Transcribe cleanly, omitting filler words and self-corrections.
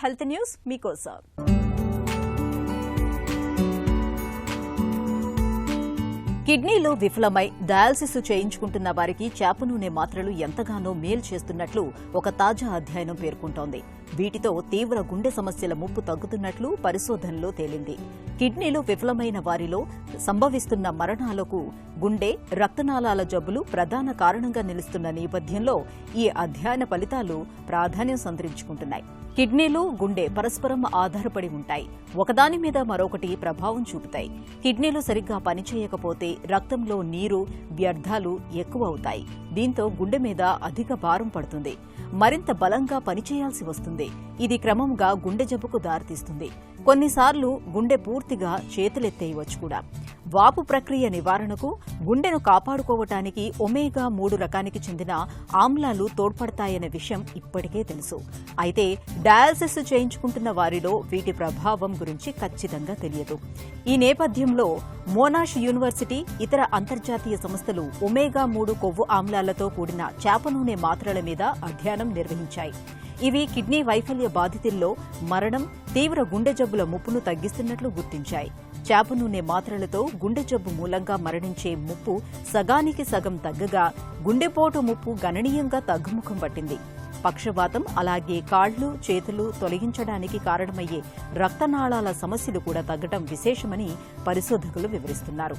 Health news మీకోసం. కిడ్నీలో విఫలమై dialysis చేయించుకుంటున్న వారికి చేప నూనె మాత్రలు ఎంతగానో మేలు చేస్తున్నట్లు ఒక తాజా అధ్యయనం పేర్కొంటోంది. వీటితో తీవ్ర గుండె సమస్యల ముప్పు తగ్గుతున్నట్లు పరిశోధనలో తేలింది. కిడ్నీలో విఫలమైన వారిలో సంభవిస్తున్న మరణాలకు గుండె, రక్తనాళాల జబ్బులు ప్రధాన కారణంగా నిలుస్తున్న నేపథ్యంలో ఈ అధ్యయన ఫలితాలు ప్రాధాన్యం సంతరించుకుంటున్నాయి. కిడ్నీలు, గుండె పరస్పరం ఆధారపడి ఉంటాయి. ఒకదాని మీద మరొకటి ప్రభావం చూపుతాయి. కిడ్నీలు సరిగ్గా పనిచేయకపోతే రక్తంలో నీరు, వ్యర్థాలు ఎక్కువ అవుతాయి. దీంతో గుండె మీద అధిక భారం పడుతుంది. మరింత బలంగా పనిచేయాల్సి వస్తుంది. ఇది క్రమంగా గుండె జబ్బుకు దారితీస్తుంది. కొన్నిసార్లు గుండె పూర్తిగా చేతులెత్తేయవచ్చు కూడా. వాపు ప్రక్రియ నివారణకు, గుండెను కాపాడుకోవటానికి ఒమేగా-3 రకానికి చెందిన ఆమ్లాలు తోడ్పడతాయనే విషయం ఇప్పటికే తెలుసు. అయితే డయాలసిస్ చేయించుకుంటున్న వారిలో వీటి ప్రభావం గురించి ఖచ్చితంగా తెలియదు. ఈ నేపథ్యంలో మోనాష్ యూనివర్సిటీ, ఇతర అంతర్జాతీయ సంస్థలు ఒమేగా-3 కొవ్వు ఆమ్లాలతో కూడిన చేప నూనె మాత్రల మీద అధ్యయనం నిర్వహించాయి. ఇవి కిడ్నీ వైఫల్య బాధితుల్లో మరణం, తీవ్ర గుండె జబ్బుల ముప్పును తగ్గిస్తున్నట్లు గుర్తించాయి. చేప నూనె మాత్రలతో గుండె జబ్బు మూలంగా మరణించే ముప్పు సగానికి సగం తగ్గగా గుండెపోటు ముప్పు గణనీయంగా తగ్గుముఖం పట్టింది. పక్షవాతం, అలాగే కాళ్లు, చేతులు తొలగించడానికి కారణమయ్యే రక్తనాళాల సమస్యలు కూడా తగ్గడం విశేషమని పరిశోధకులు వివరిస్తున్నారు.